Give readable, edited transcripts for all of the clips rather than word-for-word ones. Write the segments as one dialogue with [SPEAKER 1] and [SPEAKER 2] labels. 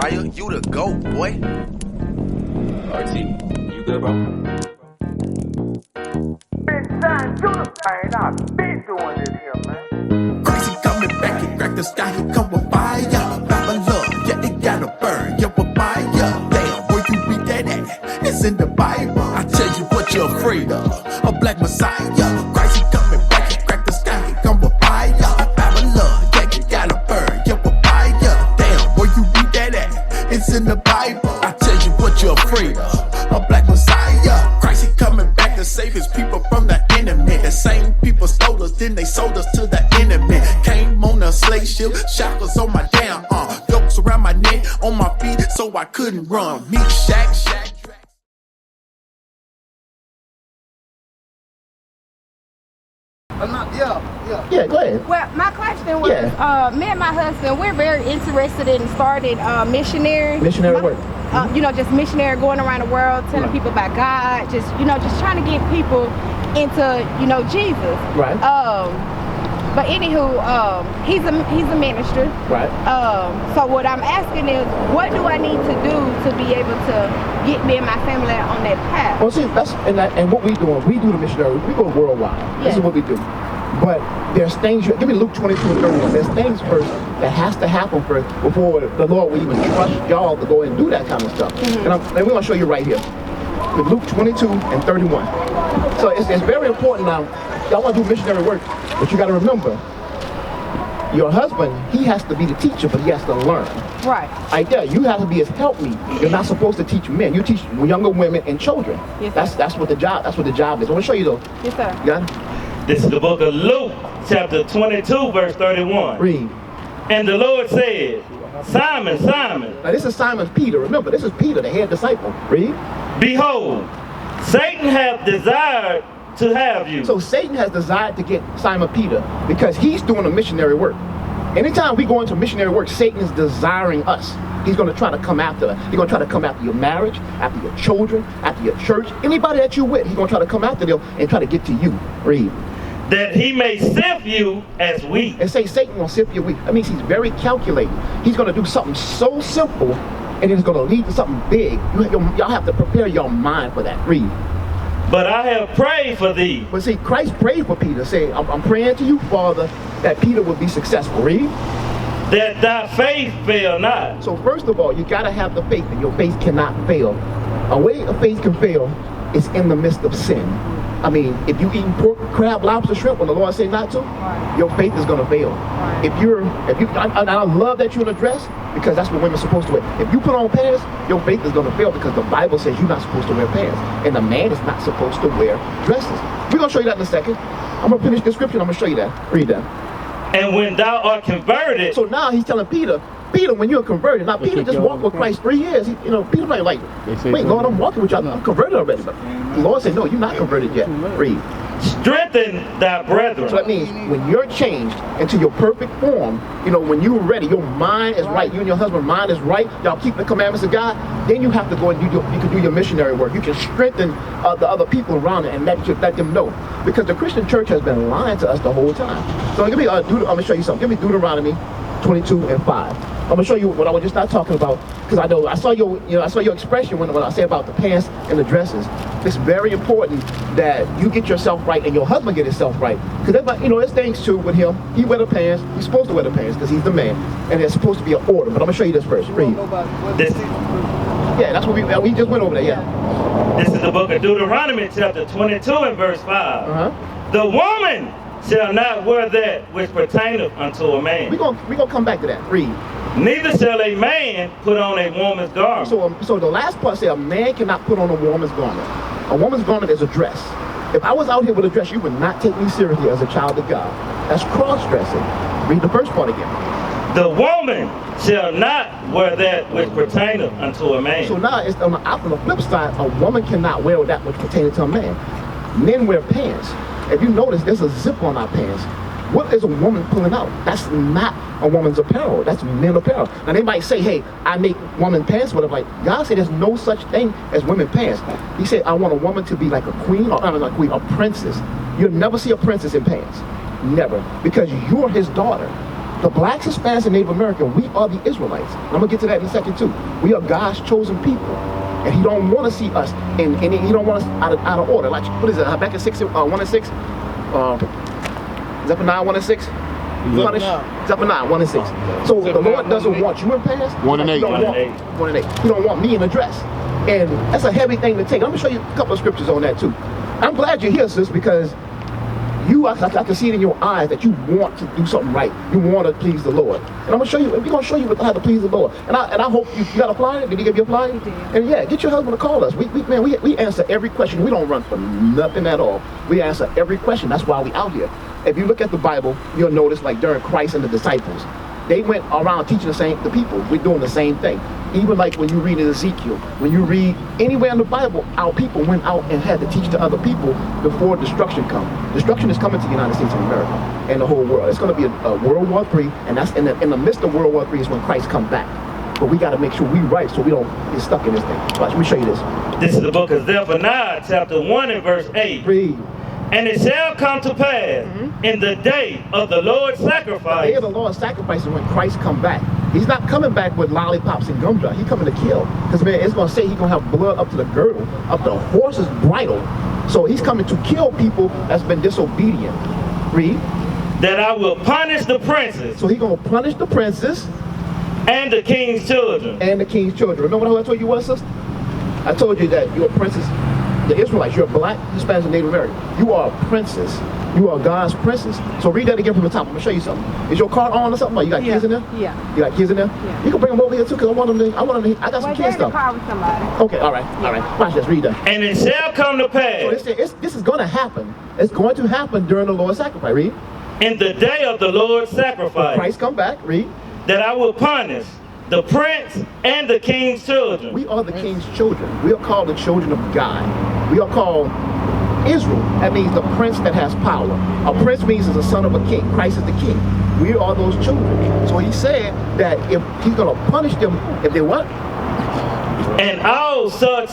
[SPEAKER 1] fire. You the GOAT, boy.
[SPEAKER 2] RT, you good, bro?
[SPEAKER 3] Benzion, you the man. I've been doing this here, man.
[SPEAKER 4] Christ, he coming back, he crack the sky, he come with fire. Babylon, yeah, it gotta burn, yeah, with fire. Damn, where you read that at? It's in the Bible. I tell you what you're afraid of, a black Messiah. Christ, he coming back, he crack the sky, he come with fire. Babylon, yeah, it gotta burn, yeah, with fire. Damn, where you read that at? It's in the Bible. I tell you what you're afraid of, a black Messiah. Christ, he coming back to save his people from the enemy. The same people stole us, then they sold us to the enemy. Came on a slave ship, shackles on my damn arm, yokes around my neck, on my feet, so I couldn't run. Meat shack.
[SPEAKER 5] Yeah, go ahead.
[SPEAKER 6] Well, my question was, me and my husband, we're very interested in starting Missionary.
[SPEAKER 5] Missionary work.
[SPEAKER 6] You know, just missionary, going around the world, telling people about God, just, you know, just trying to get people into, you know, Jesus.
[SPEAKER 5] Right.
[SPEAKER 6] But anywho, he's a minister.
[SPEAKER 5] Right.
[SPEAKER 6] So what I'm asking is, what do I need to do to be able to get me and my family on that path?
[SPEAKER 5] Well, see, and what we doing, we do the missionary, we go worldwide. This is what we do. But there's things, give me Luke 22 and 31. There's things first that has to happen first before the Lord will even trust y'all to go and do that kind of stuff. And we're going to show you right here. With Luke 22 and 31. So it's very important now. Y'all want to do missionary work, but you got to remember, your husband, he has to be the teacher, but he has to learn.
[SPEAKER 6] Right.
[SPEAKER 5] Right there, you have to be his helpmeet. You're not supposed to teach men. You teach younger women and children.
[SPEAKER 6] Yes,
[SPEAKER 5] that's what the job. That's what the job is. I want to show you though.
[SPEAKER 6] Yes, sir.
[SPEAKER 5] You got it?
[SPEAKER 7] This is the book of Luke, chapter 22, verse 31.
[SPEAKER 5] Read.
[SPEAKER 7] And the Lord said, Simon, Simon.
[SPEAKER 5] Now this is Simon Peter. Remember, this is Peter, the head disciple. Read.
[SPEAKER 7] Behold, Satan hath desired to have you.
[SPEAKER 5] So Satan has desired to get Simon Peter because he's doing a missionary work. Anytime we go into missionary work, Satan is desiring us. He's going to try to come after us. He's going to try to come after your marriage, after your children, after your church. Anybody that you're with, he's going to try to come after them and try to get to you. Read.
[SPEAKER 7] That he may sift you as wheat.
[SPEAKER 5] And say Satan will sift your wheat. That means he's very calculating. He's going to do something so simple and it's going to lead to something big. Y'all have to prepare your mind for that. Read.
[SPEAKER 7] But I have prayed for thee.
[SPEAKER 5] But see, Christ prayed for Peter, saying, I'm praying to you, Father, that Peter will be successful. Read.
[SPEAKER 7] That thy faith fail not.
[SPEAKER 5] So first of all, you got to have the faith, and your faith cannot fail. A way a faith can fail is in the midst of sin. I mean, if you eat pork, crab, lobster, shrimp, when the Lord says not to, your faith is going to fail. I love that you're in a dress, because that's what women are supposed to wear. If you put on pants, your faith is going to fail, because the Bible says you're not supposed to wear pants, and a man is not supposed to wear dresses. We're going to show you that in a second. I'm going to finish the scripture, I'm going to show you that. Read that.
[SPEAKER 7] And when thou art converted.
[SPEAKER 5] So now he's telling Peter, when you're converted, now Peter just walked with Christ 3 years. Peter's like, wait, Lord, I'm walking with you. I'm converted already. But the Lord said, no, you're not converted yet. Read.
[SPEAKER 7] Strengthen thy brethren.
[SPEAKER 5] So that means when you're changed into your perfect form, when you're ready, your mind is right, you and your husband's mind is right, y'all keep the commandments of God, then you have to go and you can do your missionary work. You can strengthen the other people around it and let them know. Because the Christian church has been lying to us the whole time. So give me, I'm going to show you something. Give me Deuteronomy 22 and 5. I'm gonna show you what I was just not talking about, because I saw your expression when I say about the pants and the dresses. It's very important that you get yourself right and your husband get himself right, because there's things too with him. He wear the pants. He's supposed to wear the pants because he's the man, and there's supposed to be an order. But I'm gonna show you this first. Read. Yeah, that's what we just went over there. Yeah.
[SPEAKER 7] This is the book of Deuteronomy, chapter 22 and verse 5. The woman shall not wear that which pertaineth unto a man.
[SPEAKER 5] We're gonna come back to that. Read.
[SPEAKER 7] Neither shall a man put on a woman's garment.
[SPEAKER 5] So the last part says a man cannot put on a woman's garment. A woman's garment is a dress. If I was out here with a dress, you would not take me seriously as a child of God. That's cross-dressing. Read the first part again.
[SPEAKER 7] The woman shall not wear that which pertaineth unto a man.
[SPEAKER 5] So now, it's on the flip side, a woman cannot wear that which pertaineth to a man. Men wear pants. If you notice, there's a zip on our pants. What is a woman pulling out? That's not a woman's apparel. That's men apparel. Now they might say, hey, I make woman pants, but I'm like, God said there's no such thing as women pants. He said, I want a woman to be like a queen, or not a queen, a princess. You'll never see a princess in pants. Never. Because you're his daughter. The blacks, Hispanics, and Native American, we are the Israelites. And I'm gonna get to that in a second too. We are God's chosen people. And he don't want to see us, and he don't want us out of order. Like, what is it, Habakkuk 6, 1 and 6? Zephaniah 1 and 6? Punish? Zephaniah 1 and 6. So the Lord doesn't want you in past.
[SPEAKER 1] 1 and 8.
[SPEAKER 5] 1 and 8. He don't want me in a dress. And that's a heavy thing to take. I'm gonna show you a couple of scriptures on that too. I'm glad you're here, sis, because I can see it in your eyes that you want to do something right. You want to please the Lord. And I'm gonna show you. We're gonna show you how to please the Lord. And I hope you got a flyer. Did he give you a flyer?
[SPEAKER 6] He did.
[SPEAKER 5] And yeah, get your husband to call us. We answer every question. We don't run from nothing at all. We answer every question. That's why we out here. If you look at the Bible, you'll notice like during Christ and the disciples, they went around teaching the people. We're doing the same thing. Even like when you read in Ezekiel, when you read anywhere in the Bible, our people went out and had to teach to other people before destruction comes. Destruction is coming to the United States of America and the whole world. It's going to be a World War III, and that's in the midst of World War III is when Christ comes back. But we got to make sure we right so we don't get stuck in this thing. Watch, let me show you this.
[SPEAKER 7] This is the book of Zephaniah, chapter 1 and verse 8.
[SPEAKER 5] Read.
[SPEAKER 7] And it shall come to pass in the day of the Lord's sacrifice.
[SPEAKER 5] The day of the Lord's sacrifice is when Christ come back. He's not coming back with lollipops and gumdrops. He's coming to kill. Because man, it's going to say he's going to have blood up to the girdle, up the horse's bridle. So he's coming to kill people that's been disobedient. Read.
[SPEAKER 7] That I will punish the princes.
[SPEAKER 5] So he's going to punish the princes.
[SPEAKER 7] And the king's children.
[SPEAKER 5] And the king's children. Remember who I told you was, sister? I told you that you're a princess. The Israelites, you're black, Hispanic, and Native American. You are a princess. You are God's princess. So read that again from the top. I'm gonna show you something. Is your car on or something? You got kids in there?
[SPEAKER 6] Yeah.
[SPEAKER 5] You got kids in there?
[SPEAKER 6] Yeah.
[SPEAKER 5] You can bring them over here too, because I got some kids stuff.
[SPEAKER 6] Car with somebody.
[SPEAKER 5] Okay, all right. Watch this, read that.
[SPEAKER 7] And it shall come to pass.
[SPEAKER 5] So this is gonna happen. It's going to happen during the Lord's sacrifice. Read.
[SPEAKER 7] In the day of the Lord's sacrifice.
[SPEAKER 5] Christ come back. Read.
[SPEAKER 7] That I will punish the prince and the king's children.
[SPEAKER 5] We are the king's children. We are called the children of God. We are called Israel. That means the prince that has power. A prince means is a son of a king. Christ is the king. We are those children. So he said that if he's going to punish them, if they what?
[SPEAKER 7] And all such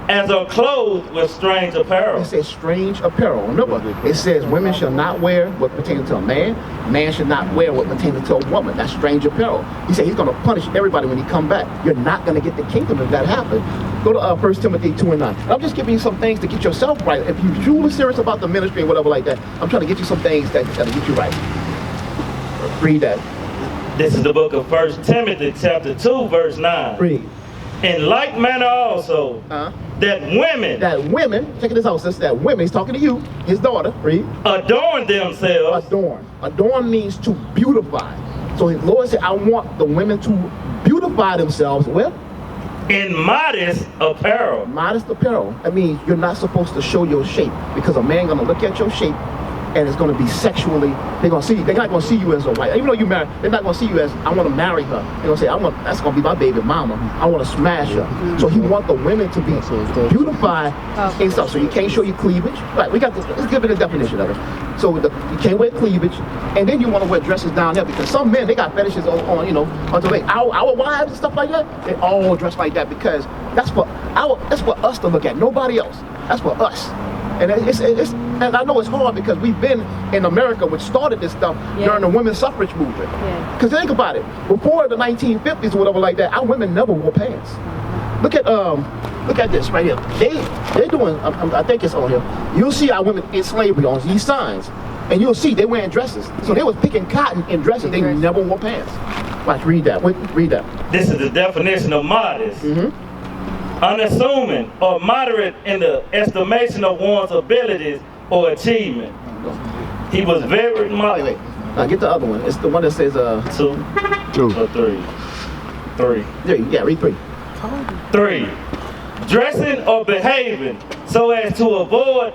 [SPEAKER 7] as are clothed with strange apparel.
[SPEAKER 5] It says strange apparel. Remember, it says women shall not wear what pertains to a man. Man should not wear what pertains to a woman. That's strange apparel. He said he's going to punish everybody when he come back. You're not going to get the kingdom if that happens. Go to 1 Timothy 2 and 9. I'm just giving you some things to get yourself right. If you're truly serious about the ministry and whatever like that, I'm trying to get you some things that'll get you right. Read that.
[SPEAKER 7] This is the book of 1 Timothy chapter 2 verse 9.
[SPEAKER 5] Read.
[SPEAKER 7] In like manner also, that women, check this out, sister, that women, he's talking to you, his daughter, read. Adorn themselves.
[SPEAKER 5] Adorn. Adorn means to beautify. So the Lord said, I want the women to beautify themselves. Well,
[SPEAKER 7] in modest apparel.
[SPEAKER 5] Modest apparel. That means you're not supposed to show your shape, because a man gonna look at your shape and it's going to be sexually, they're not going to see you as a wife. Even though you married, they're not going to see you as, I want to marry her. They're going to say, that's going to be my baby mama. I want to smash her. So he wants the women to be beautified and stuff. So you can't show your cleavage. Right, we got this, let's give it a definition of it. So you can't wear cleavage, and then you want to wear dresses down there, because some men, they got fetishes on until our wives and stuff like that, they all dress like that, because that's for us to look at, nobody else. That's for us. And and I know it's hard, because we've been in America, which started this stuff during the women's suffrage movement. Because think about it, before the 1950s or whatever like that, our women never wore pants. Look at this right here. They're doing, I think it's on here. You'll see our women in slavery on these signs, and you'll see they're wearing dresses. So they was picking cotton in dresses. They never wore pants. Watch, read that. Read that.
[SPEAKER 7] This is the definition of modest. Unassuming or moderate in the estimation of one's abilities or achievement. He was very moderate.
[SPEAKER 5] Wait. Now get the other one. It's the one that says
[SPEAKER 7] 2 or 3. 3.
[SPEAKER 5] Yeah, read 3.
[SPEAKER 7] 3. Dressing or behaving so as to avoid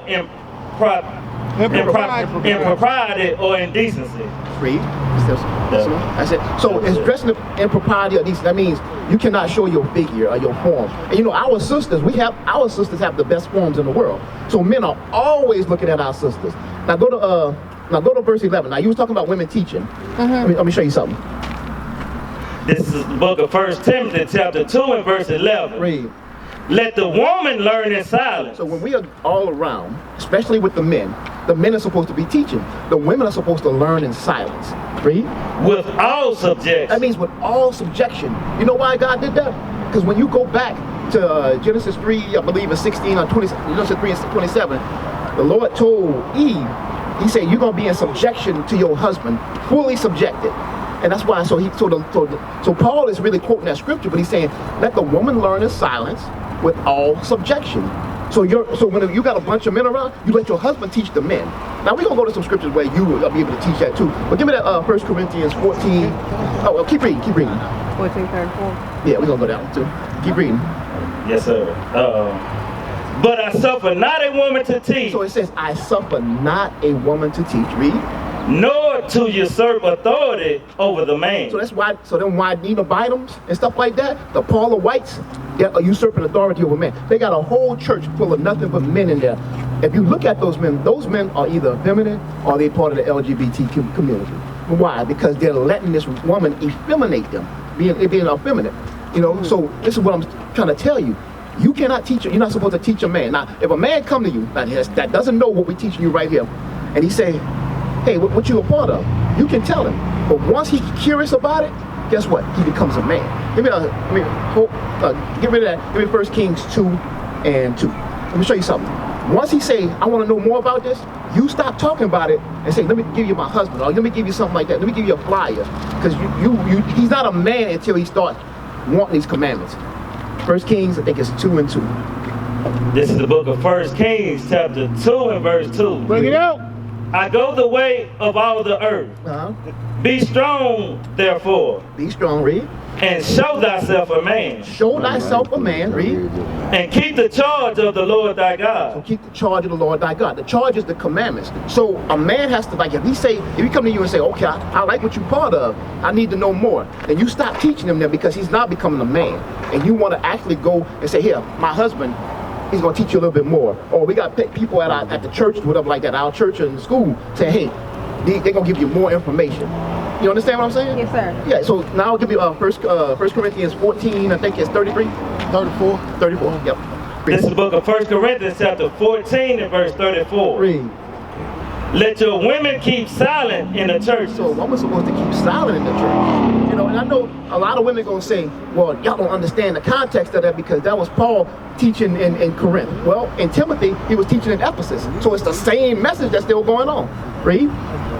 [SPEAKER 7] impropriety or indecency.
[SPEAKER 5] Read. That's it. So it's dressing in propriety or decency. That means you cannot show your figure or your form. And our sisters, our sisters have the best forms in the world. So men are always looking at our sisters. Now go to verse 11. Now you was talking about women teaching. Let me show you something.
[SPEAKER 7] This is the book of 1 Timothy chapter 2 and verse 11.
[SPEAKER 5] Read.
[SPEAKER 7] Let the woman learn in silence.
[SPEAKER 5] So when we are all around, especially with the men, The men are supposed to be teaching. The women are supposed to learn in silence. Read.
[SPEAKER 7] With all subjection.
[SPEAKER 5] That means with all subjection. You know why God did that? Because when you go back to Genesis 3, I believe it's 16 or 20, Genesis 3 and 27, the Lord told Eve, he said, you're going to be in subjection to your husband, fully subjected. And that's why, so Paul is really quoting that scripture, but he's saying, let the woman learn in silence with all subjection. So when you got a bunch of men around, you let your husband teach the men. Now we're gonna go to some scriptures where you will be able to teach that too. But give me that 1 Corinthians 14. Oh, well, keep reading.
[SPEAKER 6] 14:34.
[SPEAKER 5] Yeah, we're gonna go down too. Keep reading.
[SPEAKER 7] Yes, sir. But I suffer not a woman to teach.
[SPEAKER 5] So it says, I suffer not a woman to teach. Read.
[SPEAKER 7] Nor to usurp authority over the man.
[SPEAKER 5] So that's why, why Nina Bynums and stuff like that, the Paula Whites, they're usurping authority over men. They got a whole church full of nothing but men in there. If you look at those men are either effeminate or they're part of the LGBT community. Why? Because they're letting this woman effeminate them, being effeminate. You know, so this is what I'm trying to tell you. You cannot teach, you're not supposed to teach a man. Now, if a man come to you that doesn't know what we're teaching you right here, and he say, hey, what you a part of? You can tell him. But once he's curious about it, guess what? He becomes a man. Get rid of that. Give me 1 Kings 2 and 2. Let me show you something. Once he say, I want to know more about this, you stop talking about it and say, let me give you my husband, or let me give you something like that. Let me give you a flyer. Because he's not a man until he starts wanting these commandments. 1 Kings, I think it's 2 and 2.
[SPEAKER 7] This is the book of 1 Kings, chapter 2 and verse 2.
[SPEAKER 5] Bring it out.
[SPEAKER 7] I go the way of all the earth. Be strong, therefore.
[SPEAKER 5] Be strong, read.
[SPEAKER 7] And show thyself a man.
[SPEAKER 5] Show thyself a man, read.
[SPEAKER 7] And keep the charge of the Lord thy God.
[SPEAKER 5] So keep the charge of the Lord thy God. The charge is the commandments. So a man has to, like, if he come to you and say, okay, I like what you're part of, I need to know more. Then you stop teaching him then, because he's not becoming a man. And you want to actually go and say, here, my husband, he's going to teach you a little bit more. Or we got people at the church, whatever like that, our church and school, saying, hey, they're going to give you more information. You understand what I'm saying?
[SPEAKER 6] Yes, sir.
[SPEAKER 5] Yeah, so now I'll give you 1 Corinthians 14, I think it's 33? 34. 34, yep.
[SPEAKER 7] This is the book of 1 Corinthians chapter 14 and verse 34.
[SPEAKER 5] Read.
[SPEAKER 7] Let your women keep silent in the church.
[SPEAKER 5] So a woman's supposed to keep silent in the church. You know, and I know a lot of women gonna say, well, y'all don't understand the context of that because that was Paul teaching in Corinth. Well, in Timothy, he was teaching in Ephesus. So it's the same message that's still going on. Read.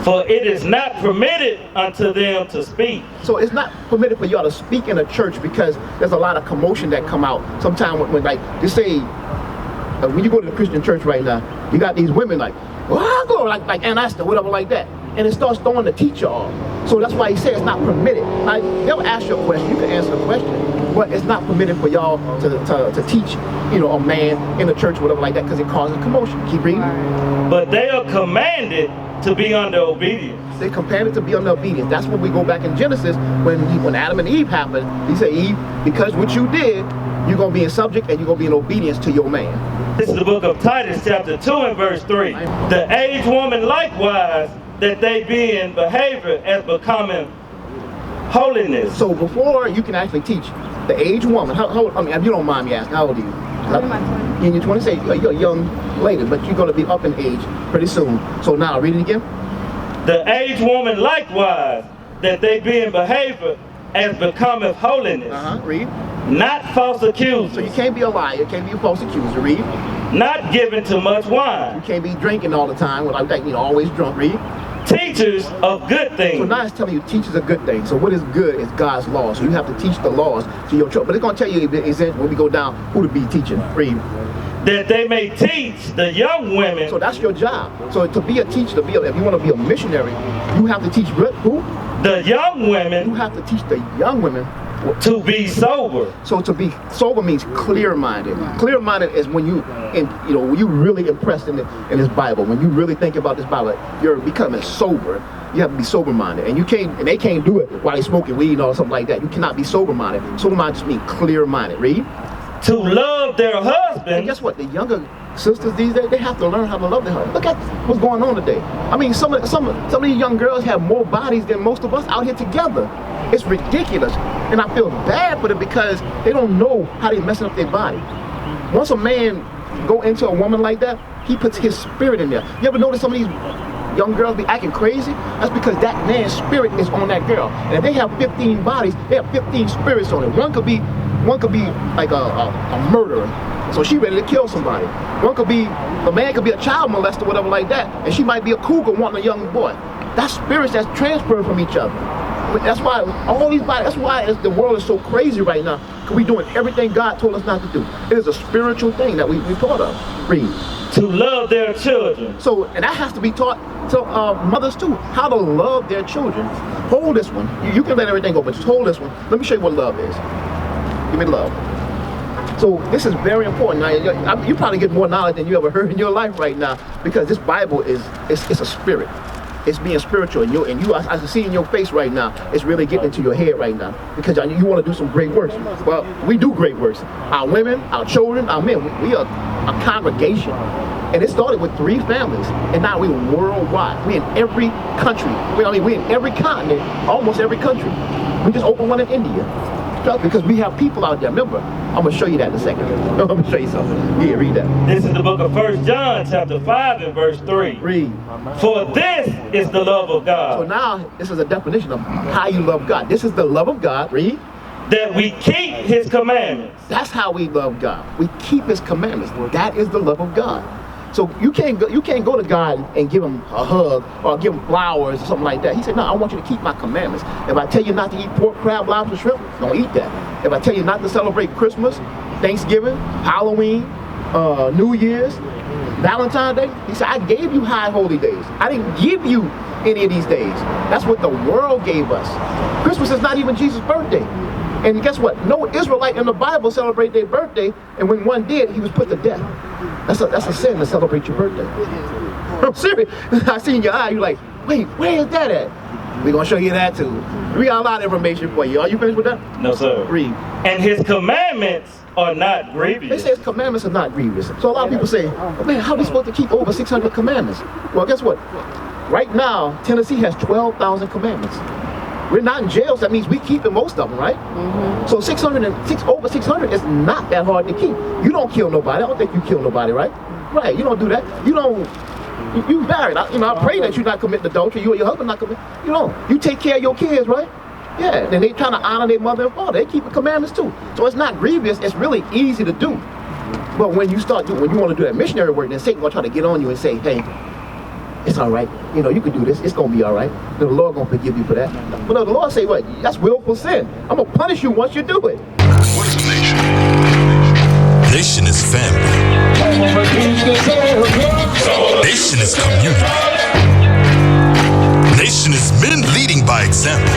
[SPEAKER 7] For it is not permitted unto them to speak.
[SPEAKER 5] So it's not permitted for y'all to speak in a church because there's a lot of commotion that come out. Sometimes when like, just say, when you go to the Christian church right now, you got these women like, well, I'll go like Aunt Esther, whatever like that. And it starts throwing the teacher off. So that's why he said it's not permitted. Like, they'll ask you a question, you can answer the question, but it's not permitted for y'all to teach, you know, a man in a church, whatever like that, because it causes commotion. Keep reading.
[SPEAKER 7] But they are commanded to be under obedience.
[SPEAKER 5] They commanded to be under obedience. That's when we go back in Genesis, when Adam and Eve happened, he said, Eve, because what you did, you're going to be in subject and you're going to be in obedience to your man.
[SPEAKER 7] This is the book of Titus chapter 2 and verse 3. The aged woman likewise, that they be in behavior as becoming holiness.
[SPEAKER 5] So before you can actually teach the aged woman, I mean, if you don't mind me asking, how old are you?
[SPEAKER 6] I'm in my 20s.
[SPEAKER 5] In your 20s, say you're a young lady, but you're going to be up in age pretty soon. So now, read it again.
[SPEAKER 7] The aged woman likewise, that they be in behavior as becometh holiness.
[SPEAKER 5] Read.
[SPEAKER 7] Not false accusers.
[SPEAKER 5] So you can't be a liar, you can't be a false accuser. Read.
[SPEAKER 7] Not given to much wine.
[SPEAKER 5] You can't be drinking all the time, like that, you know, always drunk. Read.
[SPEAKER 7] Teachers of good things.
[SPEAKER 5] So now it's telling you teachers a good thing. So what is good is God's law. So you have to teach the laws to your children. But it's going to tell you when we go down who to be teaching. Read.
[SPEAKER 7] That they may teach the young women.
[SPEAKER 5] So that's your job. So to be a teacher, if you want to be a missionary, you have to teach who?
[SPEAKER 7] The young women.
[SPEAKER 5] You have to teach the young women
[SPEAKER 7] to be sober.
[SPEAKER 5] So to be sober means clear-minded. Clear-minded is when you really impressed in this Bible. When you really think about this Bible, you're becoming sober. You have to be sober-minded, and they can't do it while they smoking weed or something like that. You cannot be sober-minded. Sober-minded just means clear-minded. Read.
[SPEAKER 7] To love their husband.
[SPEAKER 5] And guess what? The younger sisters these days, they have to learn how to love their husband. Look at what's going on today. I mean, some of these young girls have more bodies than most of us out here together. It's ridiculous, and I feel bad for them because they don't know how they're messing up their body. Once a man go into a woman like that, he puts his spirit in there. You ever notice some of these young girls be acting crazy? That's because that man's spirit is on that girl. And if they have 15 bodies, they have 15 spirits on it. One could be like a murderer, so she ready to kill somebody. One could be, the man could be a child molester, whatever like that, and she might be a cougar wanting a young boy. That's spirits that's transferred from each other. But that's why all these bodies, that's why the world is so crazy right now, because we're doing everything God told us not to do. It is a spiritual thing that we taught of. Read.
[SPEAKER 7] To love their children.
[SPEAKER 5] So, and that has to be taught to mothers too, how to love their children. Hold this one. You can let everything go, but just hold this one. Let me show you what love is. Give me love. So this is very important. Now, you probably get more knowledge than you ever heard in your life right now, because this Bible it's a spirit. It's being spiritual, and you, I can see in your face right now, it's really getting into your head right now, because you want to do some great works. Well, we do great works. Our women, our children, our men, we are a congregation. And it started with 3 families, and now we're worldwide. We're in every country. We're in every continent, almost every country. We just opened one in India, because we have people out there. Remember, I'm going to show you that in a second. I'm going to show you something. Yeah, read that.
[SPEAKER 7] This is the book of 1 John chapter 5 and verse 3.
[SPEAKER 5] Read.
[SPEAKER 7] For this is the love of God.
[SPEAKER 5] So now, this is a definition of how you love God. This is the love of God. Read.
[SPEAKER 7] That we keep his commandments.
[SPEAKER 5] That's how we love God. We keep his commandments. That is the love of God. So you can't go to God and give him a hug or give him flowers or something like that. He said, no, I want you to keep my commandments. If I tell you not to eat pork, crab, lobster, shrimp, don't eat that. If I tell you not to celebrate Christmas, Thanksgiving, Halloween, New Year's, Valentine's Day, he said, I gave you high holy days. I didn't give you any of these days. That's what the world gave us. Christmas is not even Jesus' birthday. And guess what? No Israelite in the Bible celebrate their birthday, and when one did, he was put to death. That's a sin to celebrate your birthday. I'm serious. I see in your eye, you're like, wait, where is that at? We're going to show you that too. We got a lot of information for you. Are you finished with that?
[SPEAKER 7] No, sir.
[SPEAKER 5] Read.
[SPEAKER 7] And his commandments are not grievous.
[SPEAKER 5] They say his commandments are not grievous. So a lot of people say, oh, man, how are we supposed to keep over 600 commandments? Well, guess what? Right now, Tennessee has 12,000 commandments. We're not in jail, so that means we keeping most of them, right? So over 600 is not that hard to keep. You don't kill nobody. I don't think you kill nobody, right? Right, you don't do that. You married. I pray that you not commit adultery. You or your husband not commit. You don't. You take care of your kids, right? Yeah, and they trying to honor their mother and father. They keep the commandments too. So it's not grievous. It's really easy to do. But when you want to do that missionary work, then Satan will try to get on you and say, hey, it's all right. You can do this. It's going to be all right. The Lord going to forgive you for that. But no, the Lord say, what? That's willful sin. I'm going to punish you once you do it.
[SPEAKER 1] What is a nation? Nation is family. Nation is community. Nation is men leading by example.